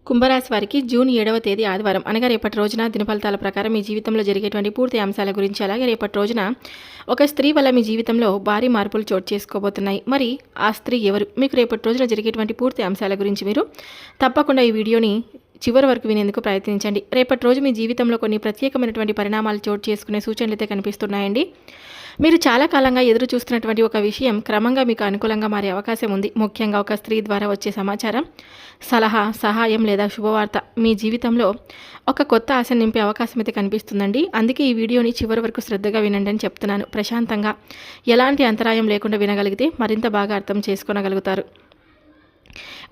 కుంభరాశి వారికి జూన్ 7వ తేదీ ఆదివారం అనగా రేపటి రోజున దినఫలితాల ప్రకారం మీ జీవితంలో జరిగేటువంటి పూర్తి అంశాల గురించి, అలాగే రేపటి రోజున ఒక స్త్రీ వల్ల మీ జీవితంలో భారీ మార్పులు చోటు చేసుకోబోతున్నాయి. మరి ఆ స్త్రీ ఎవరు? మీకు రేపటి రోజున జరిగేటువంటి పూర్తి అంశాల గురించి మీరు తప్పకుండా ఈ వీడియోని చివరి వరకు వినేందుకు ప్రయత్నించండి. రేపటి రోజు మీ జీవితంలో కొన్ని ప్రత్యేకమైనటువంటి పరిణామాలు చోటు చేసుకునే సూచనలు అయితే కనిపిస్తున్నాయండి. మీరు చాలా కాలంగా ఎదురు చూస్తున్నటువంటి ఒక విషయం క్రమంగా మీకు అనుకూలంగా మారే అవకాశం ఉంది. ముఖ్యంగా ఒక స్త్రీ ద్వారా వచ్చే సమాచారం, సలహా, సహాయం లేదా శుభవార్త మీ జీవితంలో ఒక కొత్త ఆశను నింపే అవకాశం అయితే కనిపిస్తుందండి. అందుకే ఈ వీడియోని చివరి వరకు శ్రద్ధగా వినండి అని చెప్తున్నాను. ప్రశాంతంగా ఎలాంటి అంతరాయం లేకుండా వినగలిగితే మరింత బాగా అర్థం చేసుకోగలుగుతారు.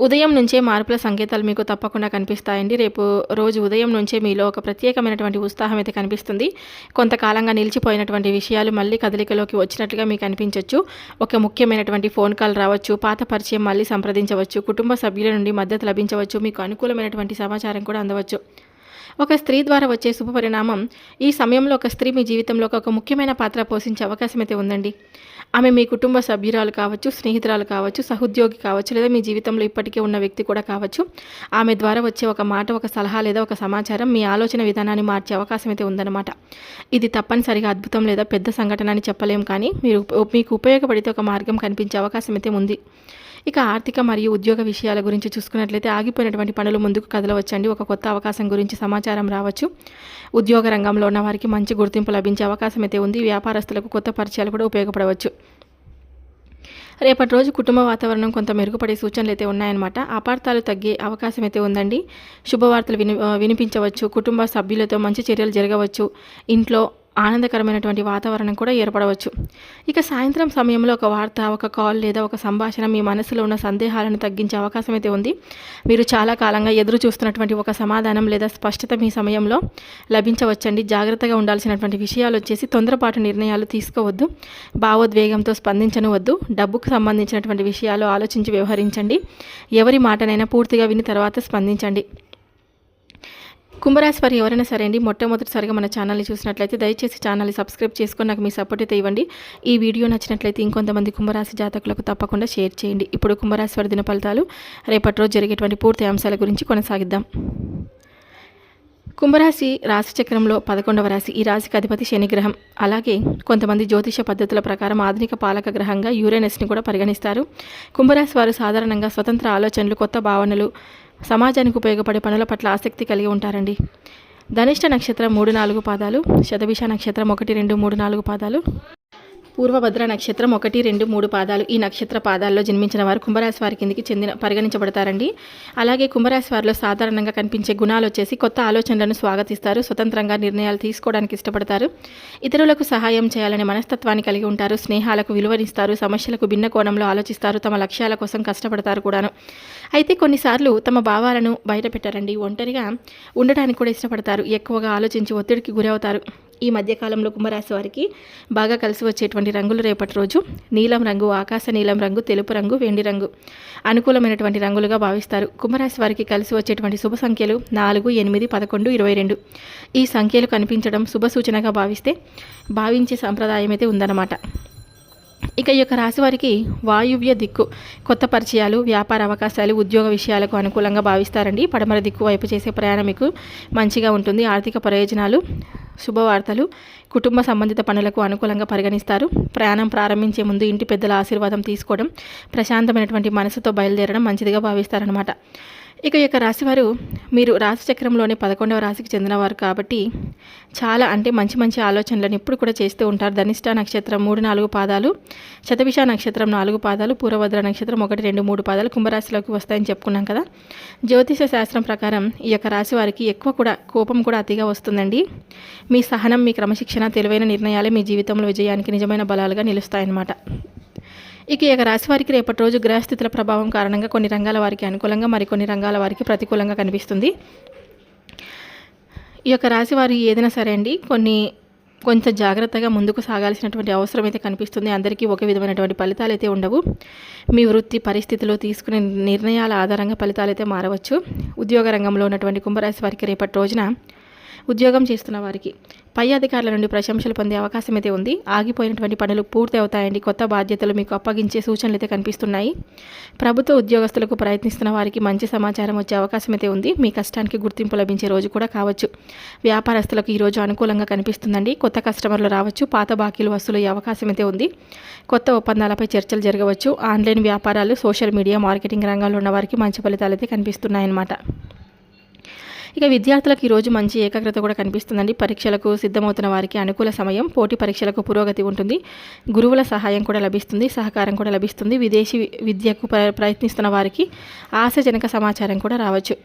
ఉదయం నుంచే మార్పుల సంకేతాలు మీకు తప్పకుండా కనిపిస్తాయండి. రేపు రోజు ఉదయం నుంచే మీలో ఒక ప్రత్యేకమైనటువంటి ఉత్సాహం అయితే కనిపిస్తుంది. కొంతకాలంగా నిలిచిపోయినటువంటి విషయాలు మళ్ళీ కదలికలోకి వచ్చినట్లుగా మీకు అనిపించవచ్చు. ఒక ముఖ్యమైనటువంటి ఫోన్ కాల్ రావచ్చు, పాత పరిచయం మళ్ళీ సంప్రదించవచ్చు, కుటుంబ సభ్యుల నుండి మద్దతు లభించవచ్చు, మీకు అనుకూలమైనటువంటి సమాచారం కూడా అందవచ్చు. ఒక స్త్రీ ద్వారా వచ్చే శుభ పరిణామం, ఈ సమయంలో ఒక స్త్రీ మీ జీవితంలో ఒక ముఖ్యమైన పాత్ర పోషించే అవకాశం అయితే ఉందండి. ఆమె మీ కుటుంబ సభ్యురాలు కావచ్చు, స్నేహితురాలు కావచ్చు, సహోద్యోగి కావచ్చు, లేదా మీ జీవితంలో ఇప్పటికే ఉన్న వ్యక్తి కూడా కావచ్చు. ఆమె ద్వారా వచ్చే ఒక మాట, ఒక సలహా లేదా ఒక సమాచారం మీ ఆలోచన విధానాన్ని మార్చే అవకాశం అయితే ఉందన్నమాట. ఇది తప్పనిసరిగా అద్భుతం లేదా పెద్ద సంఘటన అని చెప్పలేం, కానీ మీకు ఉపయోగపడితే ఒక మార్గం కనిపించే అవకాశం అయితే ఉంది. ఇక ఆర్థిక మరియు ఉద్యోగ విషయాల గురించి చూసుకున్నట్లయితే ఆగిపోయినటువంటి పనులు ముందుకు కదలవచ్చండి. ఒక కొత్త అవకాశం గురించి సమాచారం రావచ్చు. ఉద్యోగ రంగంలో ఉన్న వారికి మంచి గుర్తింపు లభించే అవకాశం అయితే ఉంది. వ్యాపారస్తులకు కొత్త పరిచయాలు కూడా ఉపయోగపడవచ్చు. రేపటి రోజు కుటుంబ వాతావరణం కొంత మెరుగుపడే సూచనలు అయితే ఉన్నాయన్నమాట. అపార్థాలు తగ్గే అవకాశం అయితే ఉందండి. శుభవార్తలు వినిపించవచ్చు. కుటుంబ సభ్యులతో మంచి చర్యలు జరగవచ్చు. ఇంట్లో ఆనందకరమైనటువంటి వాతావరణం కూడా ఏర్పడవచ్చు. ఇక సాయంత్రం సమయంలో ఒక వార్త, ఒక కాల్ లేదా ఒక సంభాషణ మీ మనసులో ఉన్న సందేహాలను తగ్గించే అవకాశం అయితే ఉంది. మీరు చాలా కాలంగా ఎదురు చూస్తున్నటువంటి ఒక సమాధానం లేదా స్పష్టత మీ సమయంలో లభించవచ్చండి. జాగ్రత్తగా ఉండాల్సినటువంటి విషయాలు వచ్చేసి తొందరపాటు నిర్ణయాలు తీసుకోవద్దు, భావోద్వేగంతో స్పందించనవద్దు, డబ్బుకు సంబంధించినటువంటి విషయాలు ఆలోచించి వ్యవహరించండి. ఎవరి మాటనైనా పూర్తిగా విని తర్వాత స్పందించండి. కుంభరాశి వారు ఎవరైనా సరే అండి, మొట్టమొదటిసారిగా మన ఛానల్ని చూసినట్లయితే దయచేసి ఛానల్ని సబ్స్క్రైబ్ చేసుకొని నాకు మీ సపోర్ట్ అయితే ఇవ్వండి. ఈ వీడియో నచ్చినట్లయితే ఇంకొంతమంది కుంభరాశి జాతకులకు తప్పకుండా షేర్ చేయండి. ఇప్పుడు కుంభరాశి వారి దిన ఫలితాలు, రేపటి రోజు జరిగేటువంటి పూర్తి అంశాల గురించి కొనసాగిద్దాం. కుంభరాశి రాశి చక్రంలో 11వ రాశి. ఈ రాశికి అధిపతి శని గ్రహం. అలాగే కొంతమంది జ్యోతిష పద్ధతుల ప్రకారం ఆధునిక పాలక గ్రహంగా యూరేనస్ని కూడా పరిగణిస్తారు. కుంభరాశి వారు సాధారణంగా స్వతంత్ర ఆలోచనలు, కొత్త భావనలు, సమాజానికి ఉపయోగపడే పనుల పట్ల ఆసక్తి కలిగి ఉంటారండి. ధనిష్ట నక్షత్రం 3-4 పాదాలు, శతభిష నక్షత్రం 1-2-3-4 పాదాలు, పూర్వభద్ర నక్షత్రం 1-2-3 పాదాలు. ఈ నక్షత్ర పాదాల్లో జన్మించిన వారు కుంభరాశి వారి కిందికి పరిగణించబడతారండి. అలాగే కుంభరాశి వారిలో సాధారణంగా కనిపించే గుణాలు వచ్చేసి కొత్త ఆలోచనలను స్వాగతిస్తారు, స్వతంత్రంగా నిర్ణయాలు తీసుకోవడానికి ఇష్టపడతారు, ఇతరులకు సహాయం చేయాలనే మనస్తత్వాన్ని కలిగి ఉంటారు, స్నేహాలకు విలువనిస్తారు, సమస్యలకు భిన్న కోణంలో ఆలోచిస్తారు, తమ లక్ష్యాల కోసం కష్టపడతారు కూడాను. అయితే కొన్నిసార్లు తమ భావాలను బయట పెట్టారండి. ఒంటరిగా ఉండటానికి కూడా ఇష్టపడతారు, ఎక్కువగా ఆలోచించి ఒత్తిడికి గురవుతారు. ఈ మధ్యకాలంలో కుంభరాశి వారికి బాగా కలిసి వచ్చేటువంటి రంగులు రేపటి రోజు నీలం రంగు, ఆకాశ నీలం రంగు, తెలుపు రంగు, వెండి రంగు అనుకూలమైనటువంటి రంగులుగా భావిస్తారు. కుంభరాశి వారికి కలిసి వచ్చేటువంటి శుభ సంఖ్యలు 4, 8, 11, 22. ఈ సంఖ్యలు కనిపించడం శుభ సూచనగా భావించే సంప్రదాయం అయితే ఉందన్నమాట. ఇక ఈ యొక్క రాశి వారికి వాయువ్య దిక్కు కొత్త పరిచయాలు, వ్యాపార అవకాశాలు, ఉద్యోగ విషయాలకు అనుకూలంగా భావిస్తారండి. పడమర దిక్కు వైపు చేసే ప్రయాణం మీకు మంచిగా ఉంటుంది. ఆర్థిక ప్రయోజనాలు, శుభవార్తలు, కుటుంబ సంబంధిత పనులకు అనుకూలంగా పరిగణిస్తారు. ప్రయాణం ప్రారంభించే ముందు ఇంటి పెద్దల ఆశీర్వాదం తీసుకోవడం, ప్రశాంతమైనటువంటి మనసుతో బయలుదేరడం మంచిదిగా భావిస్తారనమాట. ఇక ఈ యొక్క రాశివారు, మీరు రాశి చక్రంలోని 11వ రాశికి చెందినవారు కాబట్టి చాలా మంచి ఆలోచనలను ఎప్పుడు కూడా చేస్తూ ఉంటారు. ధనిష్ట నక్షత్రం 3-4 పాదాలు, శతభిష నక్షత్రం 4 పాదాలు, పూర్వభద్ర నక్షత్రం 1-2-3 పాదాలు కుంభరాశిలోకి వస్తాయని చెప్పుకున్నాం కదా. జ్యోతిష శాస్త్రం ప్రకారం ఈ యొక్క రాశి వారికి కోపం కూడా అతిగా వస్తుందండి. మీ సహనం, మీ క్రమశిక్షణ, తెలివైన నిర్ణయాలే మీ జీవితంలో విజయానికి నిజమైన బలాలుగా నిలుస్తాయన్నమాట. ఇక ఈ యొక్క రాశి వారికి రేపటి రోజు గ్రహస్థితుల ప్రభావం కారణంగా కొన్ని రంగాల వారికి అనుకూలంగా, మరికొన్ని రంగాల వారికి ప్రతికూలంగా కనిపిస్తుంది. ఈ యొక్క రాశి వారు ఏదైనా సరే అండి, కొంత జాగ్రత్తగా ముందుకు సాగాల్సినటువంటి అవసరం అయితే కనిపిస్తుంది. అందరికీ ఒక విధమైనటువంటి ఫలితాలు అయితే ఉండవు. మీ వృత్తి పరిస్థితిలో తీసుకునే నిర్ణయాల ఆధారంగా ఫలితాలు అయితే మారవచ్చు. ఉద్యోగ రంగంలో ఉన్నటువంటి కుంభరాశి వారికి రేపటి రోజున ఉద్యోగం చేస్తున్న వారికి పై అధికారుల నుండి ప్రశంసలు పొందే అవకాశం అయితే ఉంది. ఆగిపోయినటువంటి పనులు పూర్తి అవుతాయండి. కొత్త బాధ్యతలు మీకు అప్పగించే సూచనలు అయితే కనిపిస్తున్నాయి. ప్రభుత్వ ఉద్యోగస్తులకు ప్రయత్నిస్తున్న వారికి మంచి సమాచారం వచ్చే అవకాశం అయితే ఉంది. మీ కష్టానికి గుర్తింపు లభించే రోజు కూడా కావచ్చు. వ్యాపారస్తులకు ఈరోజు అనుకూలంగా కనిపిస్తుందండి. కొత్త కస్టమర్లు రావచ్చు. పాత బాకీలు వసూలయ్యే అవకాశం అయితే ఉంది. కొత్త ఒప్పందాలపై చర్చలు జరగవచ్చు. ఆన్లైన్ వ్యాపారాలు, సోషల్ మీడియా, మార్కెటింగ్ రంగాల్లో ఉన్న వారికి మంచి ఫలితాలు అయితే కనిపిస్తున్నాయన్నమాట. ఇక విద్యార్థులకు ఈరోజు మంచి ఏకాగ్రత కూడా కనిపిస్తుందండి. పరీక్షలకు సిద్ధమవుతున్న వారికి అనుకూల సమయం. పోటీ పరీక్షలకు పురోగతి ఉంటుంది. గురువుల సహాయం కూడా లభిస్తుంది. సహకారం కూడా లభిస్తుంది. విదేశీ విద్యకు ప్రయత్నిస్తున్న వారికి ఆశాజనక సమాచారం కూడా రావచ్చు.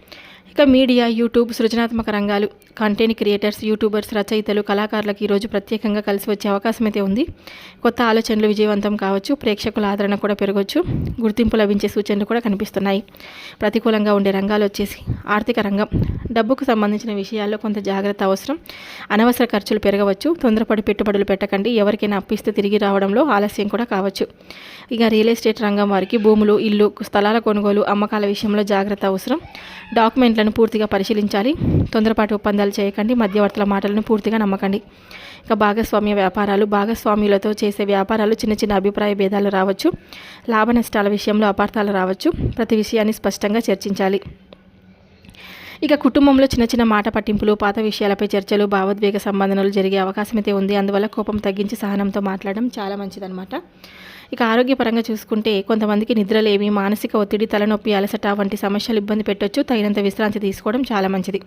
ఇక మీడియా, యూట్యూబ్, సృజనాత్మక రంగాలు, కంటెంట్ క్రియేటర్స్, యూట్యూబర్స్, రచయితలు, కళాకారులకు ఈరోజు ప్రత్యేకంగా కలిసి వచ్చే అవకాశం అయితే ఉంది. కొత్త ఆలోచనలు విజయవంతం కావచ్చు. ప్రేక్షకుల ఆదరణ కూడా పెరగవచ్చు. గుర్తింపు లభించే సూచనలు కూడా కనిపిస్తున్నాయి. ప్రతికూలంగా ఉండే రంగాలు వచ్చేసి ఆర్థిక రంగం. డబ్బుకు సంబంధించిన విషయాల్లో కొంత జాగ్రత్త అవసరం. అనవసర ఖర్చులు పెరగవచ్చు. తొందరపడి పెట్టుబడులు పెట్టకండి. ఎవరికైనా అప్పిస్తే తిరిగి రావడంలో ఆలస్యం కూడా కావచ్చు. ఇక రియల్ ఎస్టేట్ రంగం వారికి భూములు, ఇల్లు, స్థలాల కొనుగోలు, అమ్మకాల విషయంలో జాగ్రత్త అవసరం. డాక్యుమెంట్లను పూర్తిగా పరిశీలించాలి. తొందరపాటు ఒప్పందాలు చేయకండి. మధ్యవర్తుల మాటలను పూర్తిగా నమ్మకండి. ఇక భాగస్వామ్య వ్యాపారాలు. భాగస్వామ్యులతో చేసే వ్యాపారాలు చిన్న చిన్న అభిప్రాయ భేదాలు రావచ్చు. లాభ నష్టాల విషయంలో అపార్థాలు రావచ్చు. ప్రతి విషయాన్ని స్పష్టంగా చర్చించాలి. ఇక కుటుంబంలో చిన్న చిన్న మాట పట్టింపులు, పాత విషయాలపై చర్చలు, భావోద్వేగ సంబంధనలు జరిగే అవకాశం అయితే ఉంది. అందువల్ల కోపం తగ్గించి సహనంతో మాట్లాడడం చాలా మంచిదన్నమాట. ఇక ఆరోగ్యపరంగా చూసుకుంటే కొంతమందికి నిద్రలేమి, మానసిక ఒత్తిడి, తలనొప్పి, అలసట వంటి సమస్యలు ఇబ్బంది పెట్టొచ్చు. తగినంత విశ్రాంతి తీసుకోవడం చాలా మంచిది.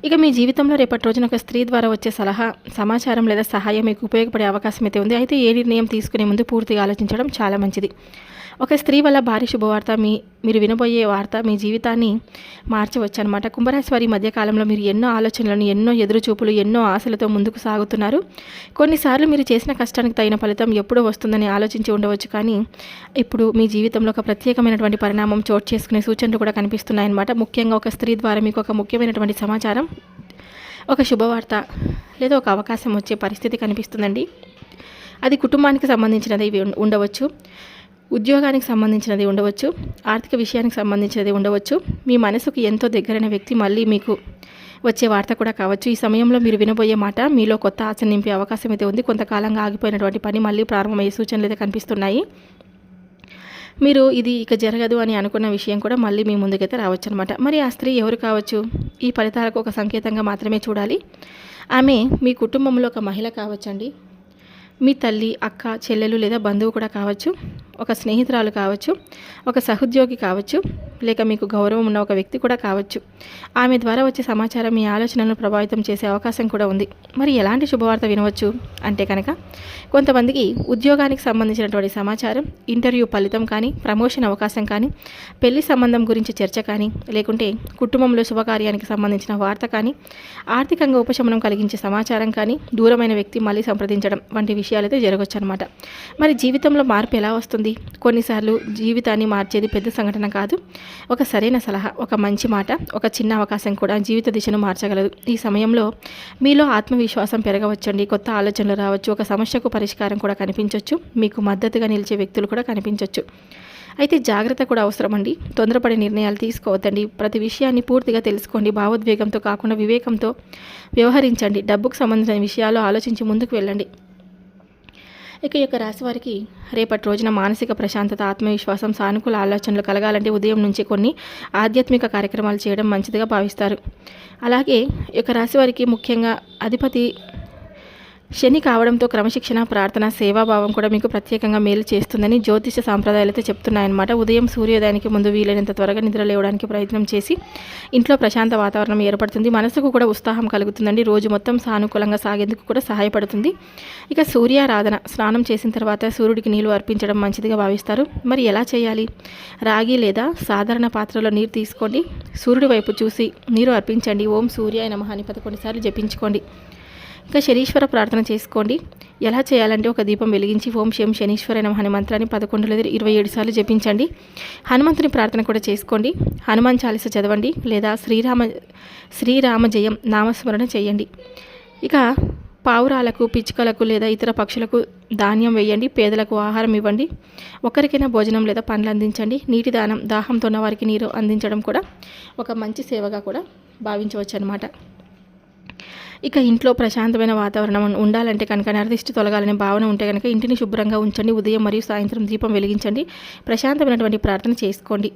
ఇక మీ జీవితంలో రేపటి రోజున ఒక స్త్రీ ద్వారా వచ్చే సలహా, సమాచారం లేదా సహాయం మీకు ఉపయోగపడే అవకాశం అయితే ఉంది. అయితే ఏ నిర్ణయం తీసుకునే ముందు పూర్తిగా ఆలోచించడం చాలా మంచిది. ఒక స్త్రీ వల్ల భారీ శుభవార్త. మీరు వినబోయే వార్త మీ జీవితాన్ని మార్చవచ్చు అనమాట. కుంభరాశి వారి మధ్యకాలంలో మీరు ఎన్నో ఆలోచనలను, ఎన్నో ఎదురుచూపులు, ఎన్నో ఆశలతో ముందుకు సాగుతున్నారు. కొన్నిసార్లు మీరు చేసిన కష్టానికి తగిన ఫలితం ఎప్పుడో వస్తుందని ఆలోచించి ఉండవచ్చు. కానీ ఇప్పుడు మీ జీవితంలో ఒక ప్రత్యేకమైనటువంటి పరిణామం చోటు చేసుకునే సూచనలు కూడా కనిపిస్తున్నాయన్నమాట. ముఖ్యంగా ఒక స్త్రీ ద్వారా మీకు ఒక ముఖ్యమైనటువంటి సమాచారం, ఒక శుభవార్త లేదా ఒక అవకాశం వచ్చే పరిస్థితి కనిపిస్తుందండి. అది కుటుంబానికి సంబంధించినది ఉండవచ్చు, ఉద్యోగానికి సంబంధించినది ఉండవచ్చు, ఆర్థిక విషయానికి సంబంధించినది ఉండవచ్చు. మీ మనసుకు ఎంతో దగ్గరైన వ్యక్తి మళ్ళీ మీకు వచ్చే వార్త కూడా కావచ్చు. ఈ సమయంలో మీరు వినబోయే మాట మీలో కొత్త ఆశ నింపే అవకాశం అయితే ఉంది. కొంతకాలంగా ఆగిపోయినటువంటి పని మళ్ళీ ప్రారంభమయ్యే సూచనలు అయితే కనిపిస్తున్నాయి. మీరు ఇది ఇక జరగదు అని అనుకున్న విషయం కూడా మళ్ళీ మీ ముందుకైతే రావచ్చు అనమాట. మరి ఆ స్త్రీ ఎవరు కావచ్చు? ఈ ఫలితాలకు ఒక సంకేతంగా మాత్రమే చూడాలి. ఆమె మీ కుటుంబంలో ఒక మహిళ కావచ్చండి. మీ తల్లి, అక్క, చెల్లెలు లేదా బంధువు కూడా కావచ్చు. ఒక స్నేహితురాలు కావచ్చు, ఒక సహోద్యోగి కావచ్చు, లేక మీకు గౌరవం ఉన్న ఒక వ్యక్తి కూడా కావచ్చు. ఆమె ద్వారా వచ్చే సమాచారం మీ ఆలోచనలను ప్రభావితం చేసే అవకాశం కూడా ఉంది. మరి ఎలాంటి శుభవార్త వినవచ్చు అంటే కనుక కొంతమందికి ఉద్యోగానికి సంబంధించినటువంటి సమాచారం, ఇంటర్వ్యూ ఫలితం కానీ, ప్రమోషన్ అవకాశం కానీ, పెళ్లి సంబంధం గురించి చర్చ కానీ, లేకుంటే కుటుంబంలో శుభకార్యానికి సంబంధించిన వార్త కానీ, ఆర్థికంగా ఉపశమనం కలిగించే సమాచారం కానీ, దూరమైన వ్యక్తి మళ్ళీ సంప్రదించడం వంటి విషయాలైతే జరగవచ్చు అనమాట. మరి జీవితంలో మార్పు ఎలా వస్తుంది? కొన్నిసార్లు జీవితాన్ని మార్చేది పెద్ద సంఘటన కాదు, ఒక సరైన సలహా, ఒక మంచి మాట, ఒక చిన్న అవకాశం కూడా జీవిత దిశను మార్చగలదు. ఈ సమయంలో మీలో ఆత్మవిశ్వాసం పెరగవచ్చండి. కొత్త ఆలోచనలు రావచ్చు. ఒక సమస్యకు పరిష్కారం కూడా కనిపించవచ్చు. మీకు మద్దతుగా నిలిచే వ్యక్తులు కూడా కనిపించవచ్చు. అయితే జాగ్రత్త కూడా అవసరమండి. తొందరపడే నిర్ణయాలు తీసుకోవద్దండి. ప్రతి విషయాన్ని పూర్తిగా తెలుసుకోండి. భావోద్వేగంతో కాకుండా వివేకంతో వ్యవహరించండి. డబ్బుకు సంబంధించిన విషయాలు ఆలోచించి ముందుకు వెళ్ళండి. ఇక ఈ యొక్క రాశి వారికి రేపటి రోజున మానసిక ప్రశాంతత, ఆత్మవిశ్వాసం, సానుకూల ఆలోచనలు కలగాలంటే ఉదయం నుంచి కొన్ని ఆధ్యాత్మిక కార్యక్రమాలు చేయడం మంచిదిగా భావిస్తారు. అలాగే ఈ యొక్క రాశి వారికి ముఖ్యంగా అధిపతి శని కావడంతో క్రమశిక్షణ, ప్రార్థన, సేవాభావం కూడా మీకు ప్రత్యేకంగా మేలు చేస్తుందని జ్యోతిష సాంప్రదాయాలు అయితే చెప్తున్నాయన్నమాట. ఉదయం సూర్యోదయానికి ముందు వీలైనంత త్వరగా నిద్ర లేవడానికి ప్రయత్నం చేసి ఇంట్లో ప్రశాంత వాతావరణం ఏర్పడుతుంది. మనసుకు కూడా ఉత్సాహం కలుగుతుందండి. రోజు మొత్తం సానుకూలంగా సాగేందుకు కూడా సహాయపడుతుంది. ఇక సూర్యారాధన, స్నానం చేసిన తర్వాత సూర్యుడికి నీళ్లు అర్పించడం మంచిదిగా భావిస్తారు. మరి ఎలా చేయాలి? రాగి లేదా సాధారణ పాత్రలో నీరు తీసుకోండి. సూర్యుడి వైపు చూసి నీరు అర్పించండి. ఓం సూర్యాయ నమః అని 11 సార్లు జపించుకోండి. ఇక శనీశ్వర ప్రార్థన చేసుకోండి. ఎలా చేయాలంటే ఒక దీపం వెలిగించి ఓం శం శనీశ్వర నమః అనే మంత్రాన్ని 11 లేదా 27 సార్లు జపించండి. హనుమంతుని ప్రార్థన కూడా చేసుకోండి. హనుమాన్ చాలీస చదవండి లేదా శ్రీరామ జయం నామస్మరణ చేయండి. ఇక పావురాలకు, పిచ్చుకలకు లేదా ఇతర పక్షులకు ధాన్యం వేయండి. పేదలకు ఆహారం ఇవ్వండి. ఒకరికైనా భోజనం లేదా పండ్లు అందించండి. నీటి దానం, దాహంతో ఉన్న వారికి నీరు అందించడం కూడా ఒక మంచి సేవగా కూడా భావించవచ్చు అన్నమాట. ఇక ఇంట్లో ప్రశాంతమైన వాతావరణం ఉండాలంటే కనుక నరదిష్టి తొలగాలనే భావన ఉంటే కనుక ఇంటిని శుభ్రంగా ఉంచండి. ఉదయం మరియు సాయంత్రం దీపం వెలిగించండి. ప్రశాంతమైనటువంటి ప్రార్థన చేసుకోండి.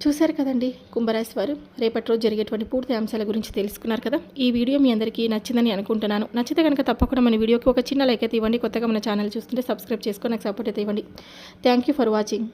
చూశారు కదండి కుంభరాశి వారు, రేపటి రోజు జరిగేటువంటి పూర్తి అంశాల గురించి తెలుసుకున్నారు కదా. ఈ వీడియో మీ అందరికీ నచ్చిందని అనుకుంటున్నాను. నచ్చితే కనుక తప్పకుండా మన వీడియోకి ఒక చిన్న లైక్ అయితే ఇవ్వండి. కొత్తగా మన ఛానల్ చూస్తుంటే సబ్స్క్రైబ్ చేసుకొని నాకు సపోర్ట్ అయితే ఇవ్వండి. Thank you for watching.